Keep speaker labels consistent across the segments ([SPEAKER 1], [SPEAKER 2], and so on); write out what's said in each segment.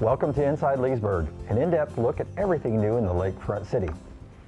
[SPEAKER 1] Welcome to Inside Leesburg, an in-depth look at everything new in the lakefront city.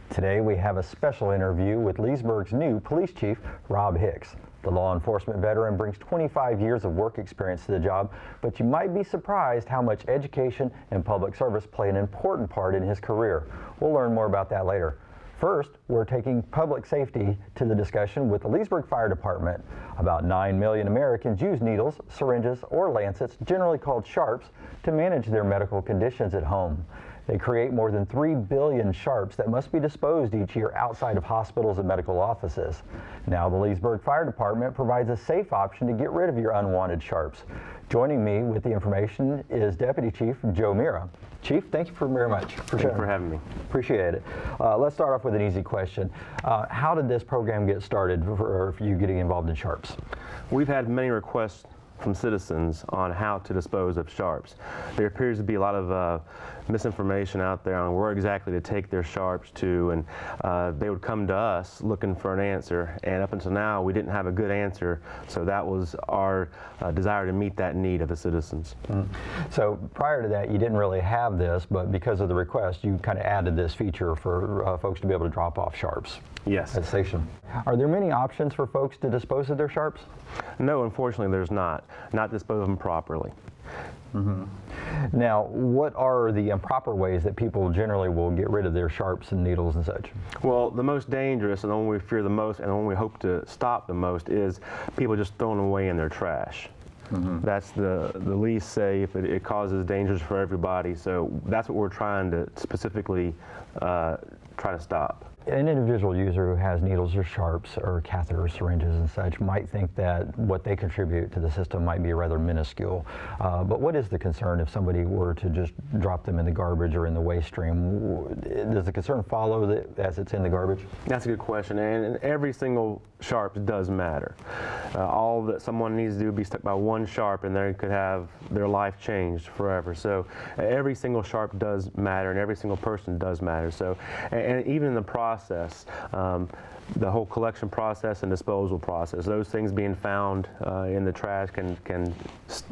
[SPEAKER 1] Today we have a special interview with Leesburg's new police chief, Rob Hicks. The law enforcement veteran brings 25 years of work experience to the job, but you might be surprised how much education and public service play an important part in his career. We'll learn more about that later. First, we're taking public safety to the discussion with the Leesburg Fire Department. About 9 million Americans use needles, syringes, or lancets, generally called sharps, to manage their medical conditions at home. They create more than 3 billion sharps that must be disposed each year outside of hospitals and medical offices. Now the Leesburg Fire Department provides a safe option to get rid of your unwanted sharps. Joining me with the information is Deputy Chief Joe Mira. Chief, thank you very much for sharing.
[SPEAKER 2] Thank you for having me.
[SPEAKER 1] Appreciate it. Let's start off with an easy question. How did this program get started for you getting involved in sharps?
[SPEAKER 2] We've had many requests from citizens on how to dispose of sharps. There appears to be a lot of misinformation out there on where exactly to take their sharps to, and they would come to us looking for an answer, and up until now we didn't have a good answer, so that was our desire to meet that need of the citizens.
[SPEAKER 1] So prior to that you didn't really have this, but because of the request you kind of added this feature for folks to be able to drop off sharps.
[SPEAKER 2] Yes.
[SPEAKER 1] At the station. Are there many options for folks to dispose of their sharps?
[SPEAKER 2] No, unfortunately there's not. Not dispose of them properly.
[SPEAKER 1] Now, what are the improper ways that people generally will get rid of their sharps and needles and such?
[SPEAKER 2] Well, the most dangerous and the one we fear the most and the one we hope to stop the most is people just throwing away in their trash. That's the least safe. It causes dangers for everybody, so that's what we're trying to specifically try to stop.
[SPEAKER 1] An individual user who has needles or sharps or catheters, syringes and such might think that what they contribute to the system might be rather minuscule. But what is the concern if somebody were to just drop them in the garbage or in the waste stream? Does the concern follow that as it's in the garbage?
[SPEAKER 2] That's a good question, and every single sharp does matter. All that someone needs to do is be stuck by one sharp and they could have their life changed forever. So every single sharp does matter and every single person does matter. So, and even in the process, the whole collection process and disposal process, those things being found in the trash can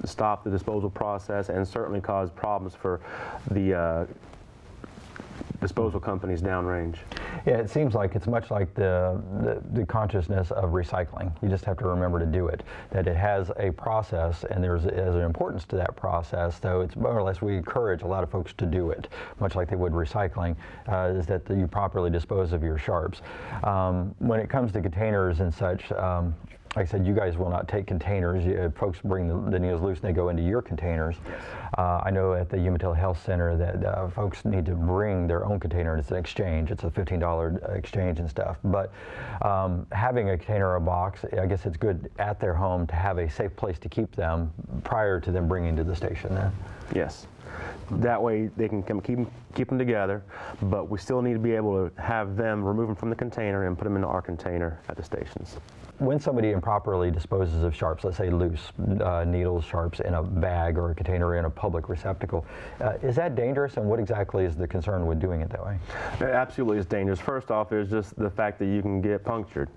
[SPEAKER 2] stop the disposal process and certainly cause problems for the disposal companies downrange.
[SPEAKER 1] Yeah, it seems like it's much like the consciousness of recycling. You just have to remember to do it. That it has a process and there's an importance to that process, so it's more or less we encourage a lot of folks to do it, much like they would recycling, is that you properly dispose of your sharps. When it comes to containers and such, like I said, you guys will not take containers. Folks bring the needles loose and they go into your containers. I know at the Umatilla Health Center that folks need to bring their own container and it's an exchange. It's a $15 exchange and stuff. But having a container or a box, I guess it's good at their home to have a safe place to keep them prior to them bringing to the station then.
[SPEAKER 2] Yes. That way they can keep them together, but we still need to be able to have them remove them from the container and put them into our container at the stations.
[SPEAKER 1] When somebody improperly disposes of sharps, let's say loose needles, sharps in a bag or a container or in a public receptacle, is that dangerous, and what exactly is the concern with doing it that way?
[SPEAKER 2] It absolutely is dangerous. First off is just the fact that you can get punctured.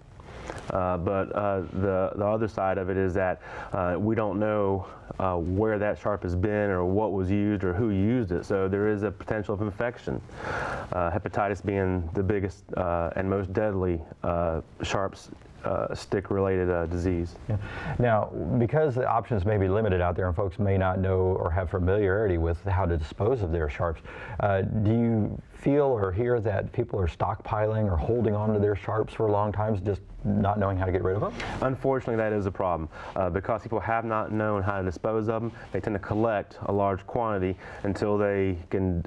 [SPEAKER 2] But the other side of it is that we don't know where that sharp has been or what was used or who used it, so there is a potential of infection. Hepatitis being the biggest and most deadly sharps stick-related disease.
[SPEAKER 1] Yeah. Now, because the options may be limited out there and folks may not know or have familiarity with how to dispose of their sharps, do you feel or hear that people are stockpiling or holding on to their sharps for long times, just not knowing how to get rid of them?
[SPEAKER 2] Unfortunately, that is a problem. Because people have not known how to dispose of them, they tend to collect a large quantity until they can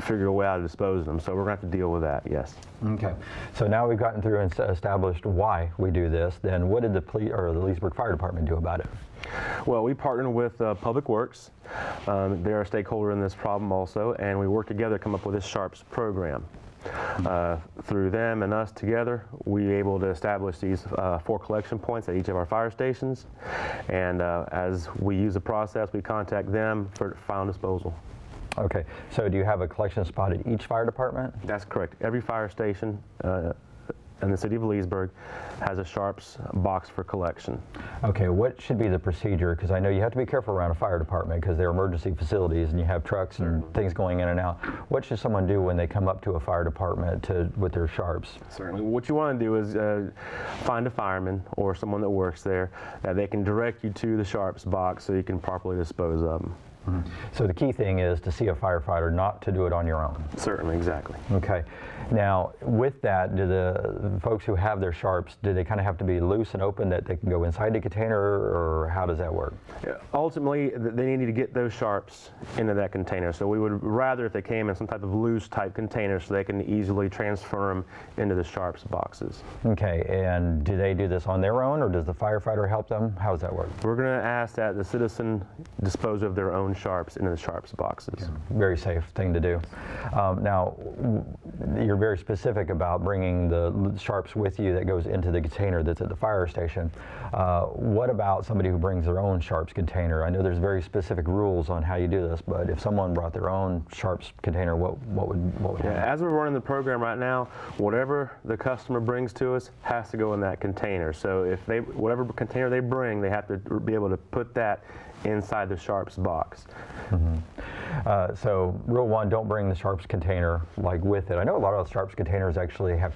[SPEAKER 2] figure a way out to dispose of them. So we're going to have to deal with that, yes.
[SPEAKER 1] Okay. So now we've gotten through and established why we do this, then what did the Leesburg Fire Department do about it?
[SPEAKER 2] Well, we partner with Public Works. They're a stakeholder in this problem also, and we work together to come up with this sharps program. Through them and us together, we were able to establish these 4 collection points at each of our fire stations, and as we use the process, we contact them for final disposal.
[SPEAKER 1] Okay, so do you have a collection spot at each fire department?
[SPEAKER 2] That's correct. Every fire station in the city of Leesburg has a sharps box for collection.
[SPEAKER 1] Okay, what should be the procedure? Because I know you have to be careful around a fire department because they're emergency facilities and you have trucks and things going in and out. What should someone do when they come up to a fire department with their sharps?
[SPEAKER 2] Certainly. What you want to do is find a fireman or someone that works there that they can direct you to the sharps box so you can properly dispose of them.
[SPEAKER 1] So the key thing is to see a firefighter, not to do it on your own.
[SPEAKER 2] Certainly, exactly.
[SPEAKER 1] Okay. Now, with that, do the folks who have their sharps, do they kind of have to be loose and open that they can go inside the container, or how does that work?
[SPEAKER 2] Yeah, ultimately, they need to get those sharps into that container. So we would rather if they came in some type of loose type container so they can easily transfer them into the sharps boxes.
[SPEAKER 1] Okay, and do they do this on their own, or does the firefighter help them? How does that work?
[SPEAKER 2] We're going to ask that the citizen dispose of their own sharps into the sharps boxes.
[SPEAKER 1] Very safe thing to do. Now, you're very specific about bringing the sharps with you that goes into the container that's at the fire station. What about somebody who brings their own sharps container? I know there's very specific rules on how you do this, but if someone brought their own sharps container, what would happen?
[SPEAKER 2] As we're running the program right now, whatever the customer brings to us has to go in that container. So if whatever container they bring, they have to be able to put that inside the sharps box.
[SPEAKER 1] So rule one, don't bring the sharps container like with it. I know a lot of the sharps containers actually have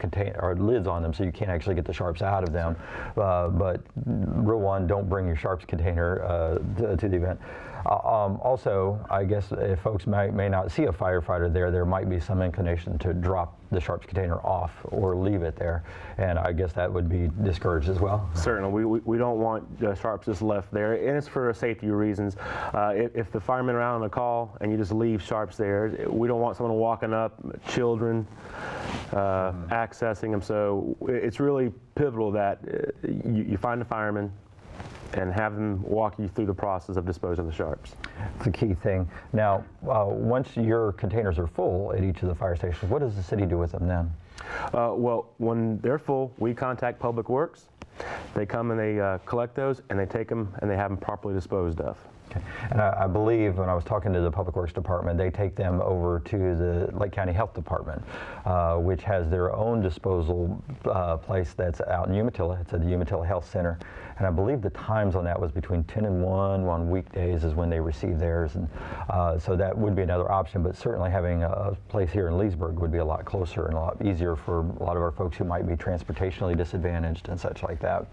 [SPEAKER 1] lids on them, so you can't actually get the sharps out of them. But rule one, don't bring your sharps container to the event. Also, I guess if folks may not see a firefighter there might be some inclination to drop the sharps container off or leave it there, and I guess that would be discouraged as well.
[SPEAKER 2] Certainly, we don't want sharps just left there, and it's for safety reasons. If the firemen are out on a call and you just leave sharps there, we don't want someone walking up, children accessing them. So it's really pivotal that you find a fireman and have them walk you through the process of disposing of the sharps.
[SPEAKER 1] It's a key thing. Now, once your containers are full at each of the fire stations, what does the city do with them then?
[SPEAKER 2] Well, when they're full, we contact Public Works. They come and they collect those, and they take them and they have them properly disposed of.
[SPEAKER 1] Okay. And I believe when I was talking to the Public Works Department, they take them over to the Lake County Health Department, which has their own disposal place that's out in Umatilla. It's at the Umatilla Health Center. And I believe the times on that was between 10 and 1 on weekdays is when they receive theirs. And so that would be another option, but certainly having a place here in Leesburg would be a lot closer and a lot easier for a lot of our folks who might be transportationally disadvantaged and such like that.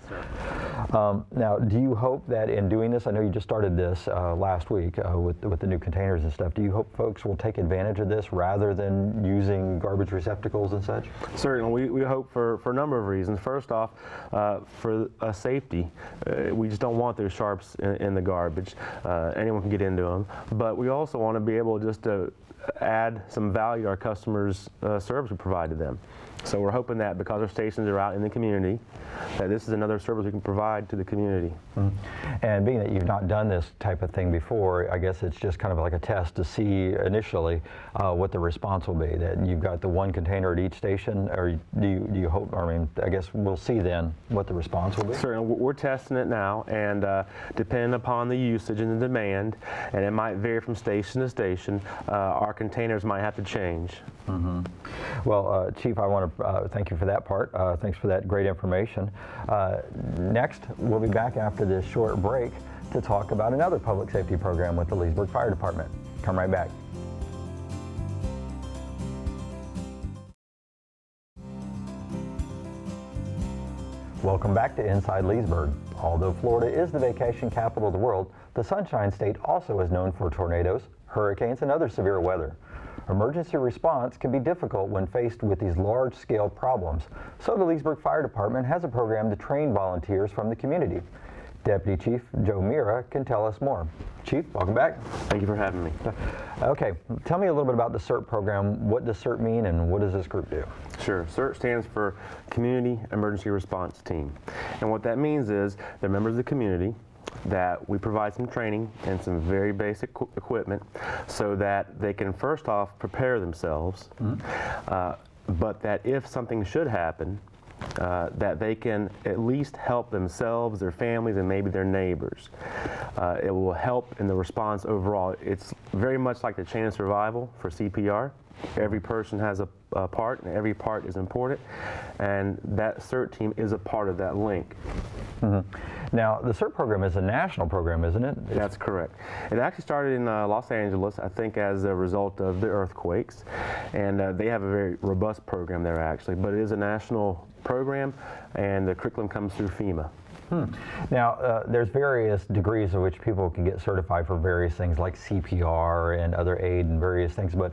[SPEAKER 1] Now, do you hope that in doing this, I know you just started this last week with the new containers and stuff, do you hope folks will take advantage of this rather than using garbage receptacles and such?
[SPEAKER 2] Certainly, we hope for a number of reasons. First off, for safety. We just don't want those sharps in the garbage. Anyone can get into them. But we also want to be able just to add some value to our customers' service we provide to them. So we're hoping that because our stations are out in the community, that this is another service we can provide to the community.
[SPEAKER 1] And being that you've not done this type of thing before, I guess it's just kind of like a test to see initially what the response will be. That you've got the one container at each station, or do you hope, I mean, I guess we'll see then what the response will be?
[SPEAKER 2] Certainly, we're testing it now, and depending upon the usage and the demand, and it might vary from station to station, our containers might have to change.
[SPEAKER 1] Well, Chief, I want to thank you for that part. Thanks for that great information. Next, we'll be back after this short break to talk about another public safety program with the Leesburg Fire Department. Come right back. Welcome back to Inside Leesburg. Although Florida is the vacation capital of the world, the Sunshine State also is known for tornadoes, hurricanes, and other severe weather. Emergency response can be difficult when faced with these large-scale problems, so the Leesburg Fire Department has a program to train volunteers from the community. Deputy Chief Joe Mira can tell us more. Chief, welcome back.
[SPEAKER 2] Thank you for having me.
[SPEAKER 1] Okay, tell me a little bit about the CERT program. What does CERT mean and what does this group do?
[SPEAKER 2] Sure. CERT stands for Community Emergency Response Team. And what that means is they're members of the community that we provide some training and some very basic equipment so that they can first off prepare themselves, but that if something should happen, that they can at least help themselves, their families, and maybe their neighbors. It will help in the response overall. It's very much like the chain of survival for CPR. Every person has a part, and every part is important, and that CERT team is a part of that link.
[SPEAKER 1] Now, the CERT program is a national program, isn't it?
[SPEAKER 2] That's correct. It actually started in Los Angeles, I think, as a result of the earthquakes, and they have a very robust program there, actually, but it is a national program, and the curriculum comes through FEMA.
[SPEAKER 1] Now, there's various degrees in which people can get certified for various things like CPR and other aid and various things, but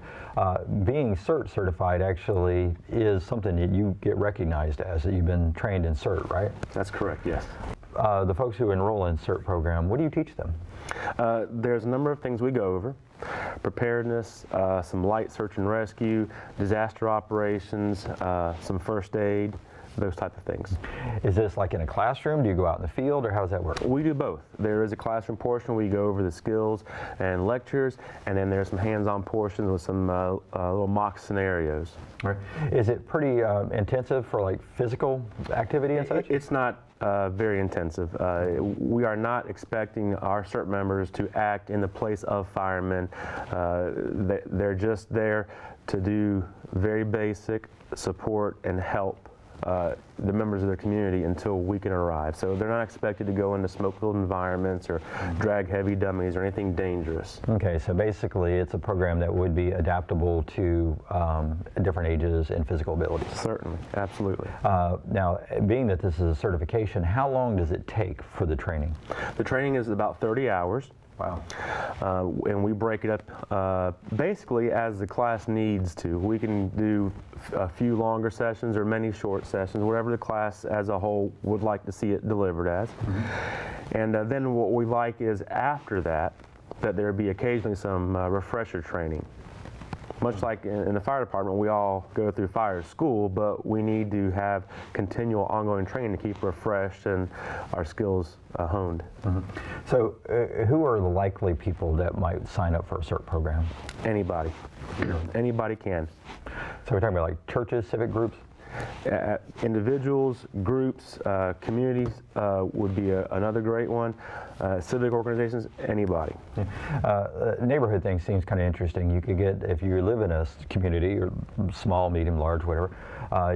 [SPEAKER 1] being CERT certified actually is something that you get recognized as, that you've been trained in CERT, right?
[SPEAKER 2] That's correct, yes.
[SPEAKER 1] The folks who enroll in CERT program, what do you teach them?
[SPEAKER 2] There's a number of things we go over. Preparedness, some light search and rescue, disaster operations, some first aid, those type of things.
[SPEAKER 1] Is this like in a classroom? Do you go out in the field, or how does that work?
[SPEAKER 2] We do both. There is a classroom portion. We go over the skills and lectures, and then there's some hands-on portions with some little mock scenarios.
[SPEAKER 1] Right. Is it pretty intensive for like physical activity and such?
[SPEAKER 2] It's not very intensive. We are not expecting our CERT members to act in the place of firemen. They're just there to do very basic support and help the members of their community until we can arrive. So they're not expected to go into smoke-filled environments or drag heavy dummies or anything dangerous.
[SPEAKER 1] Okay, so basically it's a program that would be adaptable to different ages and physical abilities.
[SPEAKER 2] Certainly, absolutely.
[SPEAKER 1] Now, being that this is a certification, how long does it take for the training?
[SPEAKER 2] The training is about 30 hours.
[SPEAKER 1] Wow.
[SPEAKER 2] And we break it up basically as the class needs to. We can do a few longer sessions or many short sessions, whatever the class as a whole would like to see it delivered as. And then what we like is after that there be occasionally some refresher training. Much like in the fire department, we all go through fire school, but we need to have continual ongoing training to keep refreshed and our skills honed.
[SPEAKER 1] So who are the likely people that might sign up for a CERT program?
[SPEAKER 2] Anybody. Anybody can.
[SPEAKER 1] So we're talking about like churches, civic groups?
[SPEAKER 2] Individuals, groups, communities would be another great one. Civic organizations, anybody.
[SPEAKER 1] Neighborhood thing seems kind of interesting. You could get, if you live in a community, or small, medium, large, whatever,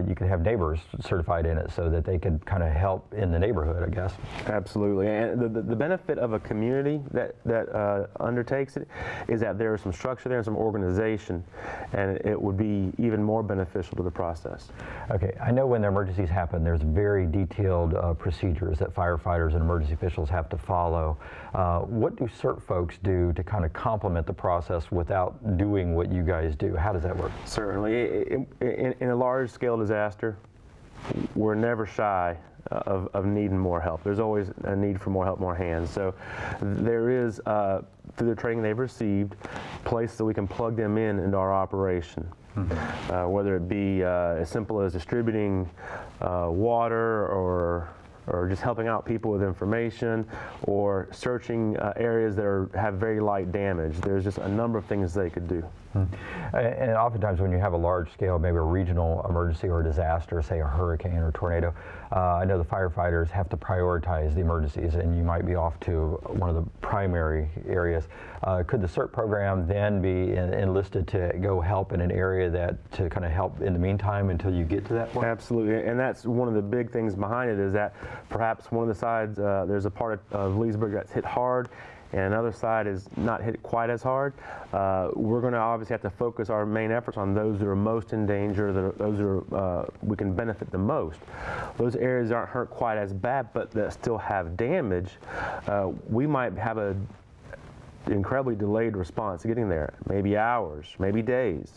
[SPEAKER 1] you could have neighbors certified in it so that they could kind of help in the neighborhood, I guess.
[SPEAKER 2] Absolutely. And the benefit of a community that undertakes it is that there is some structure there and some organization, and it would be even more beneficial to the process.
[SPEAKER 1] Okay, I know when the emergencies happen, there's very detailed procedures that firefighters and emergency officials have to follow. What do CERT folks do to kind of complement the process without doing what you guys do? How does that work?
[SPEAKER 2] Certainly. In a large-scale disaster, we're never shy of needing more help. There's always a need for more help, more hands. So there is, through the training they've received, places that we can plug them into our operation. Whether it be as simple as distributing water or just helping out people with information, or searching areas that have very light damage. There's just a number of things they could do.
[SPEAKER 1] And oftentimes when you have a large scale, maybe a regional emergency or disaster, say a hurricane or tornado, I know the firefighters have to prioritize the emergencies, and you might be off to one of the primary areas. Could the CERT program then be enlisted to go help in an area to kind of help in the meantime until you get to that point?
[SPEAKER 2] Absolutely, and that's one of the big things behind it, is that perhaps one of the sides, there's a part of Leesbrg that's hit hard, and another side is not hit quite as hard. We're going to obviously have to focus our main efforts on those that are most in danger, those that are, we can benefit the most. Those areas aren't hurt quite as bad, but that still have damage. We might have a incredibly delayed response getting there, maybe hours, maybe days.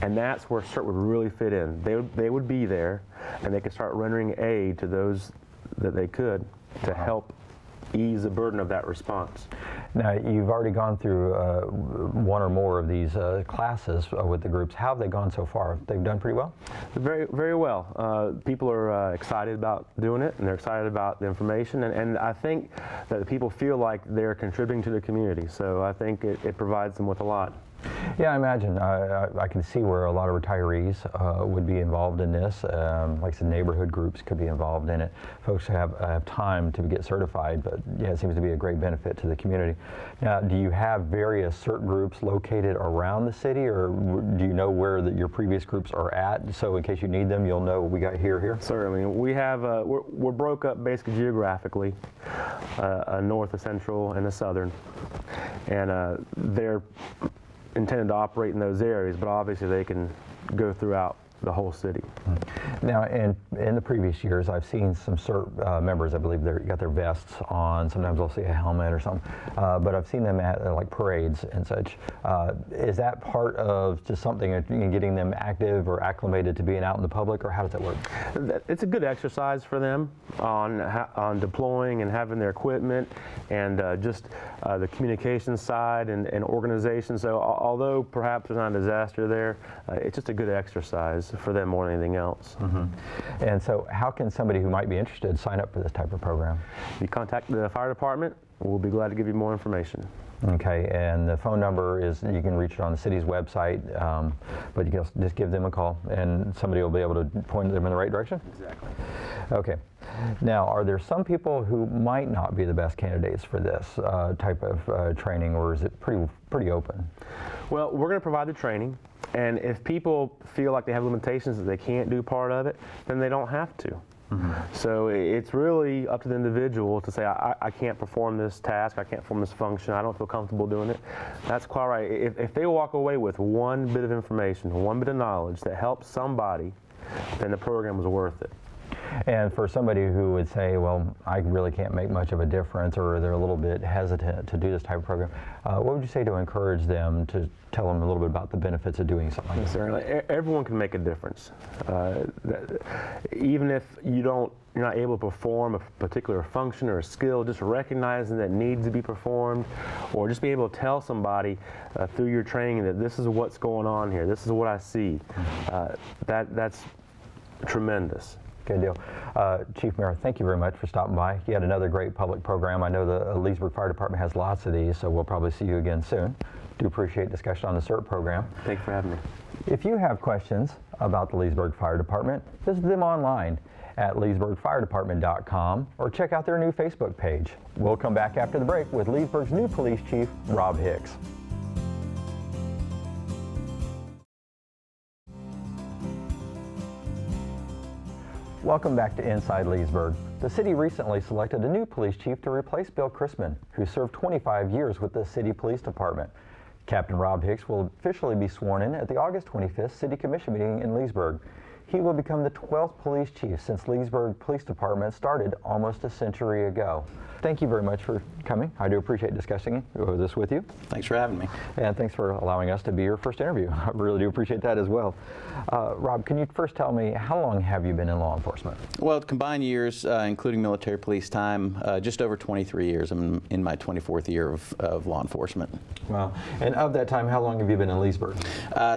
[SPEAKER 2] And that's where CERT would really fit in. They would be there, and they could start rendering aid to those that they could to help ease the burden of that response.
[SPEAKER 1] Now, you've already gone through one or more of these classes with the groups. How have they gone so far? They've done pretty well?
[SPEAKER 2] Very, very well. People are excited about doing it, and they're excited about the information, and I think that people feel like they're contributing to the community, so I think it provides them with a lot.
[SPEAKER 1] Yeah, I imagine. I can see where a lot of retirees would be involved in this. Like I said, neighborhood groups could be involved in it. Folks have time to get certified, but yeah, it seems to be a great benefit to the community. Now, do you have various cert groups located around the city, or do you know where your previous groups are at? So in case you need them, you'll know we got here.
[SPEAKER 2] Certainly. We have, we're broke up basically geographically, a north, a central, and a southern. And they're intended to operate in those areas, but obviously they can go throughout the whole city.
[SPEAKER 1] Now, in the previous years, I've seen some CERT members, I believe they got their vests on. Sometimes I'll see a helmet or something, but I've seen them at like parades and such. Is that part of just something in getting them active or acclimated to being out in the public, or how does that work?
[SPEAKER 2] It's a good exercise for them on deploying and having their equipment, and just the communication side and organization. So although perhaps there's not a disaster there, it's just a good exercise for them more than anything else.
[SPEAKER 1] Mm-hmm. And so how can somebody who might be interested sign up for this type of program?
[SPEAKER 2] You contact the fire department, we'll be glad to give you more information.
[SPEAKER 1] Okay, and the phone number is, you can reach it on the city's website, but you can just give them a call and somebody will be able to point them in the right direction?
[SPEAKER 2] Exactly.
[SPEAKER 1] Okay. Now, are there some people who might not be the best candidates for this type of training, or is it pretty open?
[SPEAKER 2] Well, we're going to provide the training, and if people feel like they have limitations that they can't do part of it, then they don't have to. Mm-hmm. So it's really up to the individual to say, I can't perform this task, I can't perform this function, I don't feel comfortable doing it. That's quite right. If they walk away with one bit of information, one bit of knowledge that helps somebody, then the program was worth it.
[SPEAKER 1] And for somebody who would say, well, I really can't make much of a difference, or they're a little bit hesitant to do this type of program, what would you say to encourage them, to tell them a little bit about the benefits of doing something like this?
[SPEAKER 2] Certainly. Everyone can make a difference. Even if you're not able to perform a particular function or a skill, just recognizing that it needs to be performed, or just be able to tell somebody through your training that this is what's going on here, this is what I see. That's tremendous.
[SPEAKER 1] Good deal. Chief Mayor, thank you very much for stopping by. You had another great public program. I know the Leesbrg Fire Department has lots of these, so we'll probably see you again soon. Do appreciate discussion on the CERT program.
[SPEAKER 2] Thanks for having me.
[SPEAKER 1] If you have questions about the Leesbrg Fire Department, visit them online at leesburgfiredepartment.com or check out their new Facebook page. We'll come back after the break with Leesburg's new police chief, Rob Hicks. Welcome back to Inside Leesburg. The city recently selected a new police chief to replace Bill Chrisman, who served 25 years with the city police department. Captain Rob Hicks will officially be sworn in at the August 25th City Commission meeting in Leesburg. He will become the 12th police chief since Leesburg Police Department started almost a century ago. Thank you very much for coming. I do appreciate discussing this with you.
[SPEAKER 3] Thanks for having me.
[SPEAKER 1] And thanks for allowing us to be your first interview. I really do appreciate that as well. Rob, can you first tell me, how long have you been in law enforcement?
[SPEAKER 3] Well, combined years, including military police time, just over 23 years. I'm in my 24th year of law enforcement.
[SPEAKER 1] Wow. And of that time, how long have you been in Leesburg?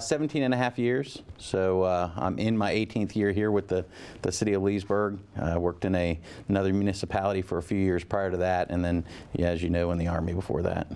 [SPEAKER 3] 17 and a half years. So I'm in my 18th year here with the city of Leesburg. Worked in another municipality for a few years prior to that, and then, yeah, as you know, in the Army before that.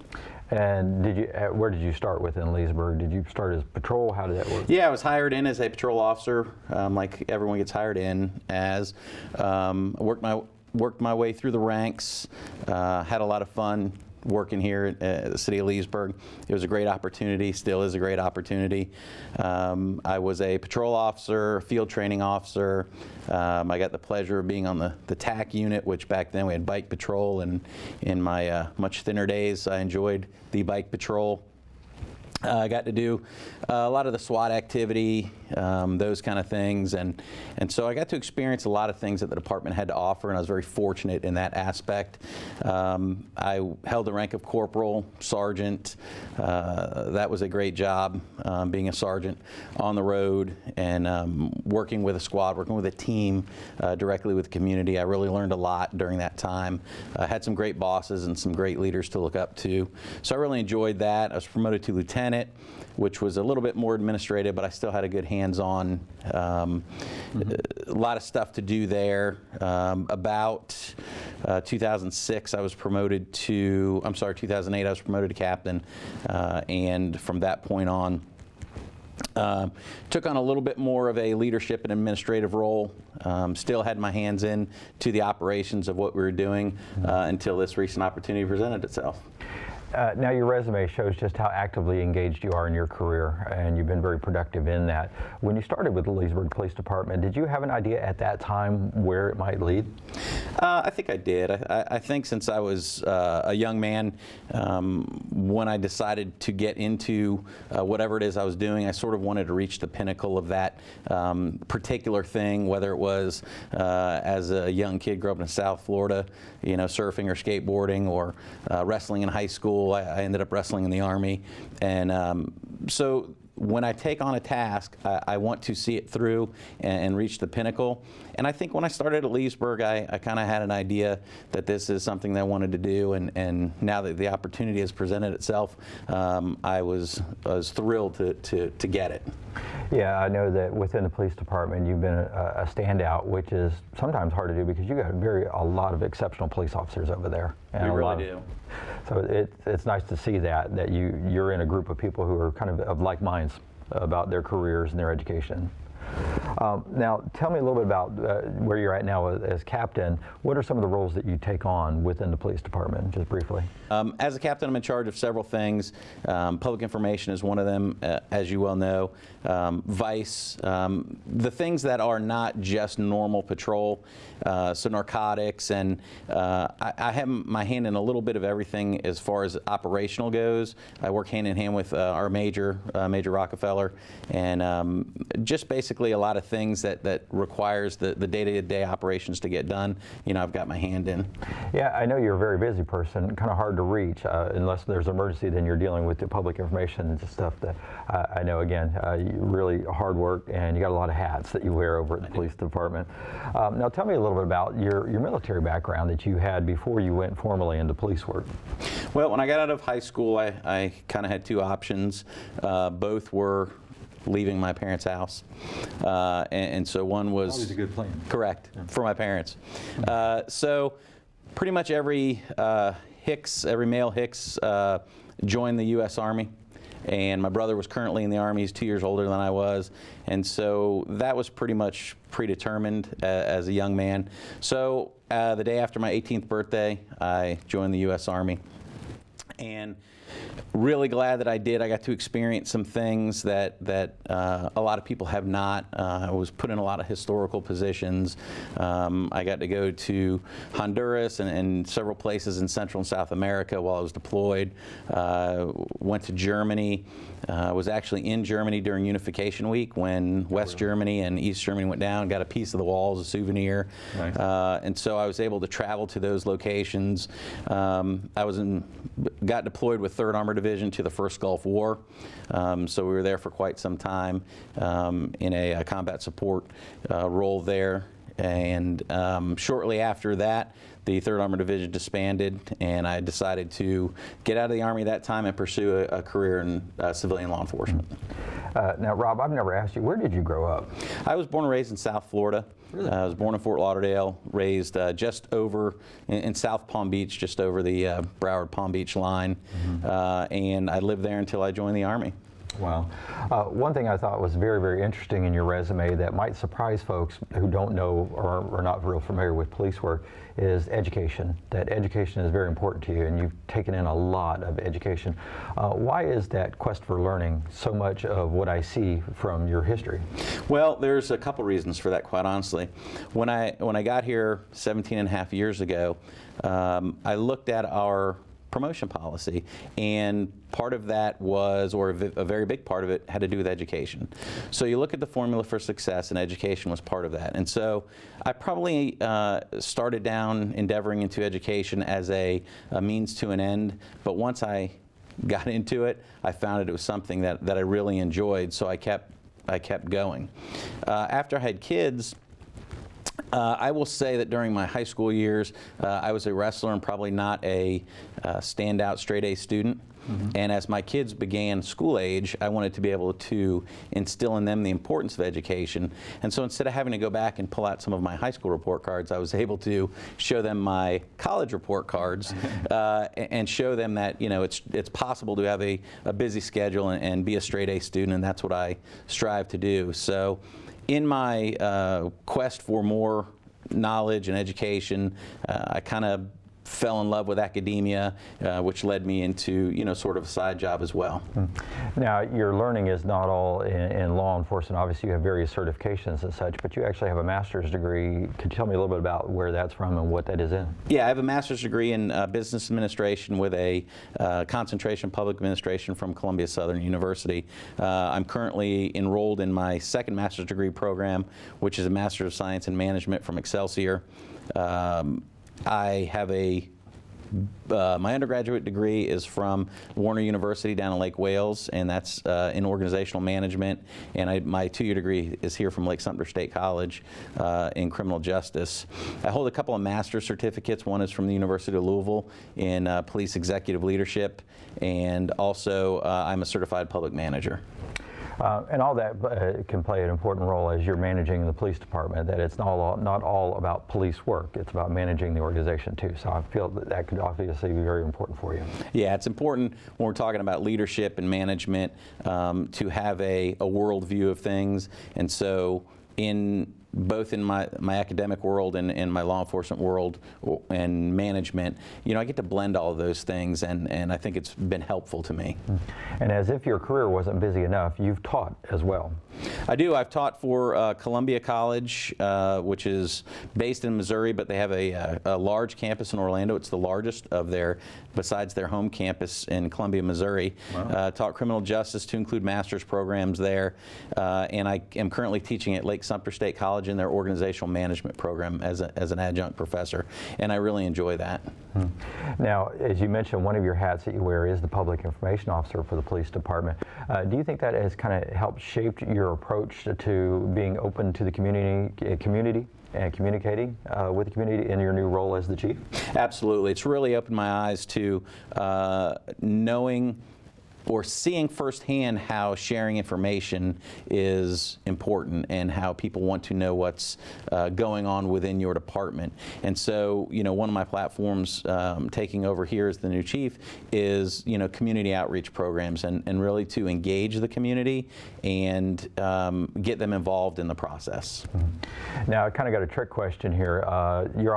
[SPEAKER 1] And where did you start within Leesburg? Did you start as patrol? How did that work?
[SPEAKER 3] Yeah, I was hired in as a patrol officer, like everyone gets hired in as. Worked my way through the ranks, had a lot of fun working here at the city of Leesburg. It was a great opportunity, still is a great opportunity. I was a patrol officer, field training officer. I got the pleasure of being on the TAC unit, which back then we had bike patrol, and in my much thinner days I enjoyed the bike patrol. I got to do a lot of the SWAT activity, those kind of things, and so I got to experience a lot of things that the department had to offer, and I was very fortunate in that aspect. I held the rank of corporal, sergeant. That was a great job, being a sergeant on the road and working with a squad, working with a team, directly with the community. I really learned a lot during that time. I had some great bosses and some great leaders to look up to, so I really enjoyed that. I was promoted to lieutenant, which was a little bit more administrative, but I still had a good hands-on, a lot of stuff to do there. About 2006, I was promoted to, 2008, I was promoted to captain, and from that point on, took on a little bit more of a leadership and administrative role. Still had my hands in to the operations of what we were doing until this recent opportunity presented itself.
[SPEAKER 1] Now your resume shows just how actively engaged you are in your career, and you've been very productive in that. When you started with the Leesburg Police Department, did you have an idea at that time where it might lead?
[SPEAKER 3] I think I did. I think since I was a young man, when I decided to get into whatever it is I was doing, I sort of wanted to reach the pinnacle of that particular thing, whether it was as a young kid growing up in South Florida, surfing or skateboarding, or wrestling in high school. I ended up wrestling in the Army, and so when I take on a task, I want to see it through and reach the pinnacle. And I think when I started at Leesburg, I kind of had an idea that this is something that I wanted to do, and now that the opportunity has presented itself, I was thrilled to get it.
[SPEAKER 1] Yeah, I know that within the police department you've been a standout, which is sometimes hard to do because you got a lot of exceptional police officers over there.
[SPEAKER 3] We really do.
[SPEAKER 1] So it's nice to see that you're in a group of people who are kind of like minds about their careers and their education. Now, tell me a little bit about where you're at now as captain. What are some of the roles that you take on within the police department, just briefly?
[SPEAKER 3] As a captain, I'm in charge of several things. Public information is one of them, as you well know. Vice, the things that are not just normal patrol, so narcotics, and I have my hand in a little bit of everything as far as operational goes. I work hand in hand with our Major Rockefeller, and just basically a lot of things that requires the day-to-day operations to get done. I've got my hand in.
[SPEAKER 1] Yeah, I know you're a very busy person, kind of hard to reach. Unless there's an emergency, then you're dealing with the public information and just stuff that I know, again, you really hard work, and you got a lot of hats that you wear over at the police department. Now tell me a little bit about your military background that you had before you went formally into police work.
[SPEAKER 3] Well, when I got out of high school, I kind of had two options. Both were leaving my parents' house, and so one was
[SPEAKER 1] always a good plan.
[SPEAKER 3] Correct, yeah, for my parents. So pretty much every male Hicks joined the U.S. Army, and my brother was currently in the Army. He's 2 years older than I was, and so that was pretty much predetermined as a young man. So the day after my 18th birthday, I joined the U.S. Army, and really glad that I did. I got to experience some things that a lot of people have not. I was put in a lot of historical positions. I got to go to Honduras and several places in Central and South America while I was deployed. Went to Germany. Was actually in Germany during Unification Week when West Germany and East Germany went down. Got a piece of the wall as a souvenir. Nice. And so I was able to travel to those locations. Got deployed with 3rd Armored Division to the First Gulf War. So we were there for quite some time in a combat support role there. And shortly after that, the 3rd Armored Division disbanded, and I decided to get out of the Army that time and pursue a career in civilian law enforcement.
[SPEAKER 1] Now, Rob, I've never asked you, where did you grow up?
[SPEAKER 3] I was born and raised in South Florida. Really? I was born in Fort Lauderdale, raised just over in South Palm Beach, just over the Broward Palm Beach line, and I lived there until I joined the Army.
[SPEAKER 1] Wow. One thing I thought was very, very interesting in your resume that might surprise folks who don't know or are not real familiar with police work is education. That education is very important to you, and you've taken in a lot of education. Why is that quest for learning so much of what I see from your history?
[SPEAKER 3] Well, there's a couple reasons for that, quite honestly. When I got here 17 and a half years ago, I looked at our promotion policy, and part of that was, or a very big part of it, had to do with education. So you look at the formula for success, and education was part of that. And so I probably started down endeavoring into education as a means to an end, but once I got into it, I found it was something that I really enjoyed, so I kept going. After I had kids, I will say that during my high school years, I was a wrestler and probably not a standout straight A student. And as my kids began school age, I wanted to be able to instill in them the importance of education. And so instead of having to go back and pull out some of my high school report cards, I was able to show them my college report cards and show them that, you know, it's possible to have a busy schedule and be a straight A student, and that's what I strive to do. So in my quest for more knowledge and education, I kind of fell in love with academia, which led me into, you know, sort of a side job as well.
[SPEAKER 1] Now, your learning is not all in law enforcement. Obviously, you have various certifications and such, but you actually have a master's degree. Could you tell me a little bit about where that's from and what that is in?
[SPEAKER 3] Yeah, I have a master's degree in business administration with a concentration in public administration from Columbia Southern University. I'm currently enrolled in my second master's degree program, which is a Master of Science in Management from Excelsior. I have my undergraduate degree is from Warner University down in Lake Wales, and that's in organizational management. And my 2-year degree is here from Lake Sumter State College in criminal justice. I hold a couple of master's certificates. One is from the University of Louisville in police executive leadership, and also I'm a certified public manager.
[SPEAKER 1] And all that can play an important role as you're managing the police department, that it's not all about police work, it's about managing the organization too. So I feel that could obviously be very important for you. Yeah,
[SPEAKER 3] it's important when we're talking about leadership and management to have a world view of things. And so both in my academic world and in my law enforcement world and management, you know, I get to blend all of those things, and I think it's been helpful to me.
[SPEAKER 1] And as if your career wasn't busy enough, you've taught as well.
[SPEAKER 3] I do. I've taught for Columbia College, which is based in Missouri, but they have a large campus in Orlando. It's the largest of besides their home campus in Columbia, Missouri.
[SPEAKER 1] Wow.
[SPEAKER 3] Taught criminal justice to include master's programs there, and I am currently teaching at Lake Sumter State College in their organizational management program as an adjunct professor, and I really enjoy that.
[SPEAKER 1] Now, as you mentioned, one of your hats that you wear is the public information officer for the police department. Do you think that has kind of helped shape your approach to being open to the community and communicating with the community in your new role as the chief?
[SPEAKER 3] Absolutely. It's really opened my eyes to knowing or seeing firsthand how sharing information is important and how people want to know what's going on within your department. And so, you know, one of my platforms taking over here as the new chief is, you know, community outreach programs and really to engage the community and get them involved in the process.
[SPEAKER 1] Now, I kind of got a trick question here. You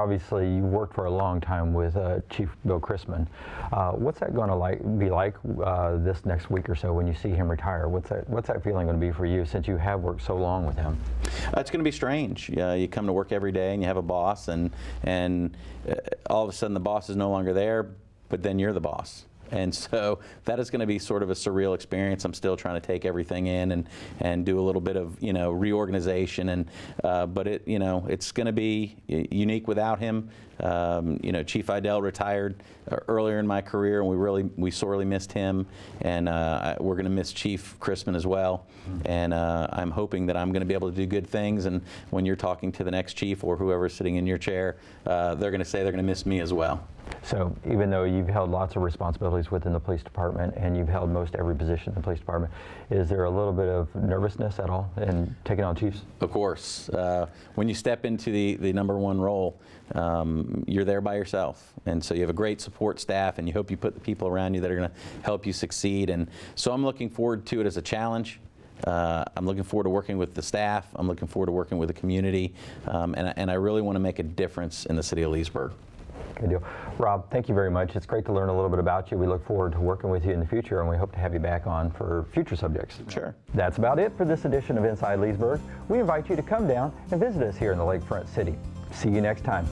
[SPEAKER 1] worked for a long time with Chief Bill Chrisman. What's that going to be like this next week or so when you see him retire? What's that feeling going to be for you, since you have worked so long with him?
[SPEAKER 3] It's going to be strange. You come to work every day and you have a boss, and all of a sudden the boss is no longer there, but then you're the boss. And so that is going to be sort of a surreal experience. I'm still trying to take everything in and do a little bit of, you know, reorganization, but it's going to be unique without him. You know, Chief Idell retired earlier in my career, and we sorely missed him, and we're going to miss Chief Chrisman as well. And I'm hoping that I'm going to be able to do good things, and when you're talking to the next chief or whoever's sitting in your chair, they're going to say they're going to miss me as well.
[SPEAKER 1] So even though you've held lots of responsibilities within the police department and you've held most every position in the police department, is there a little bit of nervousness at all in taking on chiefs?
[SPEAKER 3] Of course. When you step into the #1 role, you're there by yourself. And so you have a great support staff, and you hope you put the people around you that are going to help you succeed. And so I'm looking forward to it as a challenge. I'm looking forward to working with the staff. I'm looking forward to working with the community. And I really want to make a difference in the city of Leesburg.
[SPEAKER 1] Good deal. Rob, thank you very much. It's great to learn a little bit about you. We look forward to working with you in the future, and we hope to have you back on for future subjects.
[SPEAKER 3] Sure.
[SPEAKER 1] That's about it for this edition of Inside Leesburg. We invite you to come down and visit us here in the Lakefront City. See you next time.